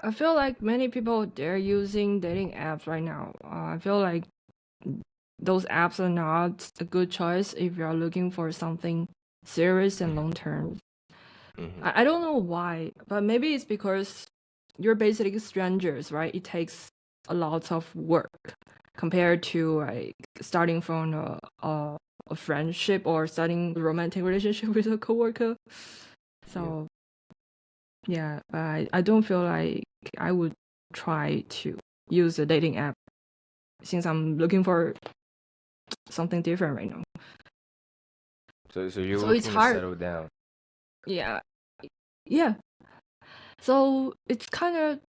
I feel like many people they're using dating apps right now. I feel like those apps are not a good choice if you're looking for something serious and long term. I don't know why, but maybe it's because you're basically strangers, right? It takes a lot of work compared to like starting from a friendship or starting a romantic relationship with a coworker. So yeah, but I don't feel like I would try to use a dating app since I'm looking for something different right now. So you're So looking it's to hard. settle down. Yeah. So it's kind of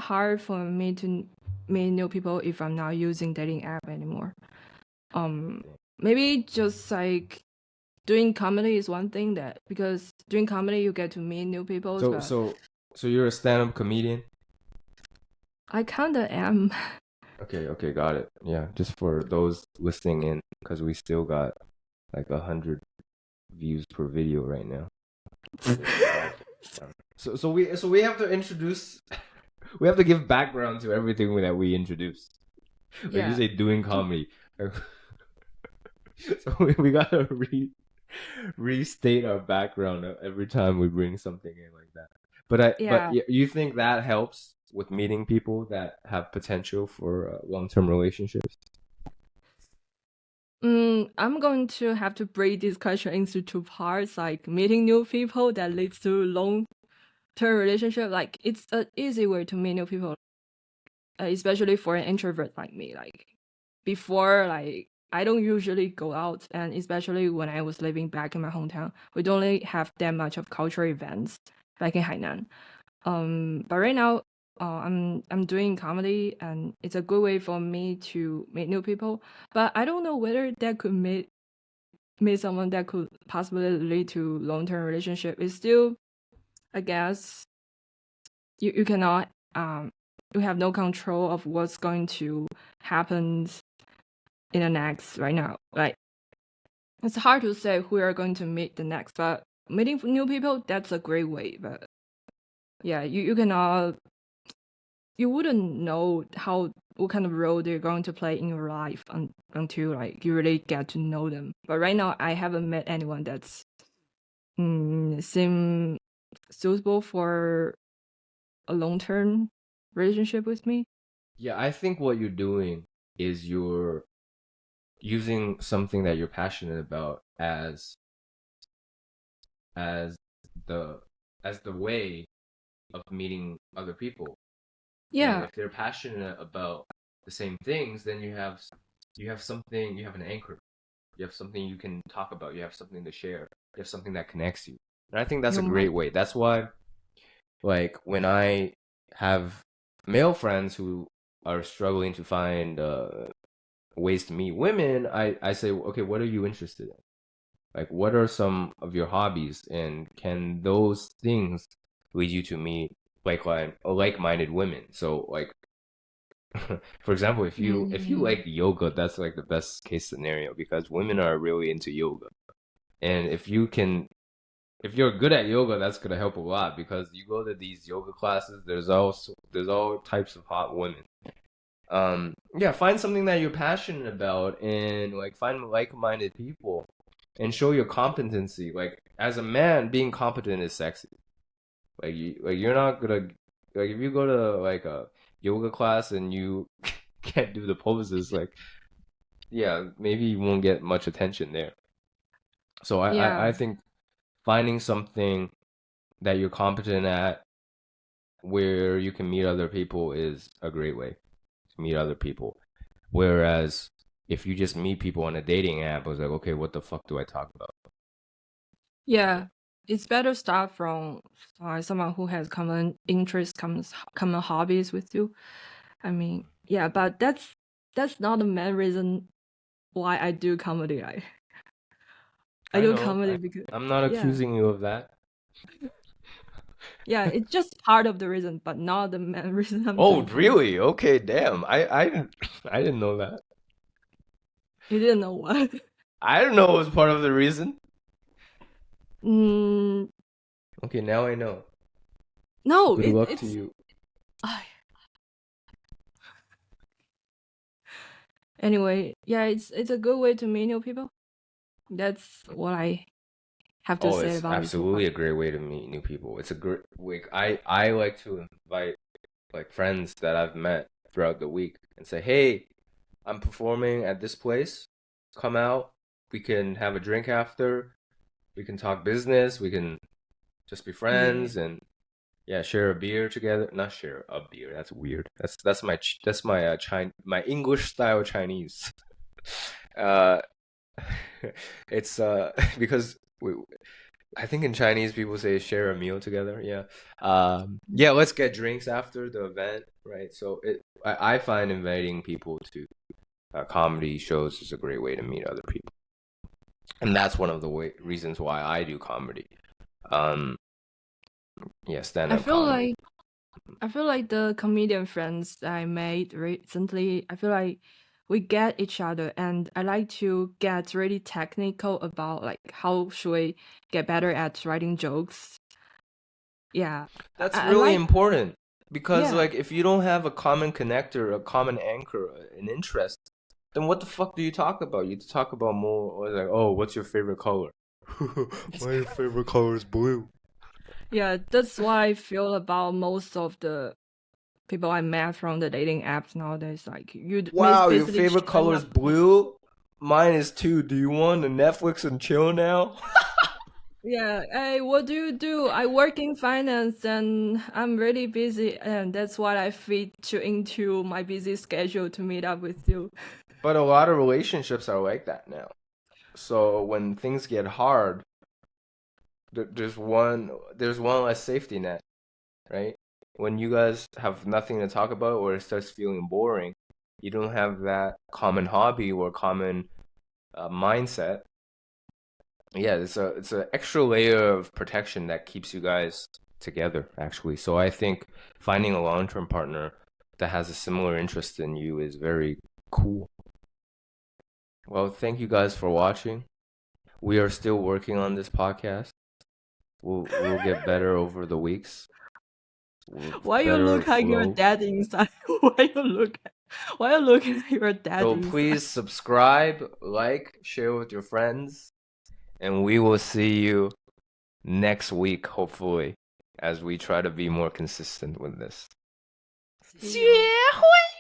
hard for me to meet new people if I'm not using dating app anymore. Maybe just like doing comedy is one thing that because doing comedy you get to meet new people. So you're a stand-up comedian? I kinda am. Okay, got it. Yeah, just for those listening in, because we still got like 100 views per video right now. So we have to introduce, we have to give background to everything that we introduce. Like you say, doing comedy. So we gotta restate our background every time we bring something in like that. But you think that helps with meeting people that have potential for long-term relationships? I'm going to have to break this question into two parts, like meeting new people that leads to long-term relationship. Like it's an easy way to meet new people, especially for an introvert like me. Like before, like I don't usually go out, and especially when I was living back in my hometown, we don't really have that much of cultural events back in Hainan. But right now, I'm doing comedy, and it's a good way for me to meet new people. But I don't know whether that could meet someone that could possibly lead to long-term relationship. It's still, I guess, you cannot you have no control of what's going to happen in the next right now. Like it's hard to say who you're going to meet the next, but meeting new people, that's a great way. But yeah, you cannot, you wouldn't know what kind of role they're going to play in your life until like you really get to know them. But right now, I haven't met anyone that's seem suitable for a long-term relationship with me. Yeah, I think what you're doing is you're using something that you're passionate about as the way of meeting other people. Yeah. And if they're passionate about the same things, then you have something, you have an anchor. You have something you can talk about, you have something to share, you have something that connects you. And I think that's a great way. That's why, like, when I have male friends who are struggling to find ways to meet women, I say, okay, what are you interested in? Like, what are some of your hobbies, and can those things lead you to meet like-minded women? So, like, for example, if you like yoga, that's like the best case scenario because women are really into yoga. And if you're good at yoga, that's gonna help a lot because you go to these yoga classes, there's all types of hot women. Yeah, find something that you're passionate about and like find like-minded people and show your competency. Like as a man, being competent is sexy. You're not gonna like if you go to like a yoga class and you can't do the poses, like yeah, maybe you won't get much attention there. So I think finding something that you're competent at where you can meet other people is a great way to meet other people. Whereas if you just meet people on a dating app, I was like, okay, what the fuck do I talk about? Yeah, it's better start from someone who has common interests, common hobbies with you. I mean, yeah, but that's not the main reason why I do comedy. I do comedy because I'm not accusing you of that. Yeah, it's just part of the reason, but not the main reason I'm Oh, doing comedy. really? Okay, damn. I didn't know that. You didn't know what? I didn't know it was part of the reason. Mm, Okay, now I know. No, Good luck it's to you. Anyway, yeah, it's a good way to meet new people. That's what I have to say It's about it. absolutely a great way to meet new people. It's a great week. I like to invite like friends that I've met throughout the week and say, hey, I'm performing at this place. Come out. We can have a drink after. We can talk business. We can just be friends and share a beer together. Not share a beer. That's weird. That's my my English style Chinese. It's because I think in Chinese people say share a meal together. Yeah, let's get drinks after the event, right? So I find inviting people to comedy shows is a great way to meet other people, and that's one of the reasons why I do comedy. Stand-up comedy. I feel like the comedian friends that I made recently, I feel like we get each other, and I like to get really technical about like how should we get better at writing jokes. Yeah, That's I really like important because yeah like if you don't have a common connector, a common anchor, an interest, then what the fuck do you talk about? You talk about more or like, oh, what's your favorite color? My favorite color is blue. yeah. That's what I feel about most of the people I met from the dating apps nowadays. Like Wow, your basically favorite showing color up. is blue? Mine is too. Do you want to Netflix and chill now? Yeah, hey, what do you do? I work in finance and I'm really busy, and that's why I fit into my busy schedule to meet up with you. But a lot of relationships are like that now. So when things get hard, there's one less safety net, right? When you guys have nothing to talk about or it starts feeling boring, you don't have that common hobby or common mindset. Yeah, it's a extra layer of protection that keeps you guys together, actually. So I think finding a long-term partner that has a similar interest in you is very cool. Well, thank you guys for watching. We are still working on this podcast. We'll get better over the weeks. Why you Better look like you're flow. dead inside? Why you looking like you're dead So inside? please subscribe, like, share with your friends, and we will see you next week, hopefully, as we try to be more consistent with this. See you.结婚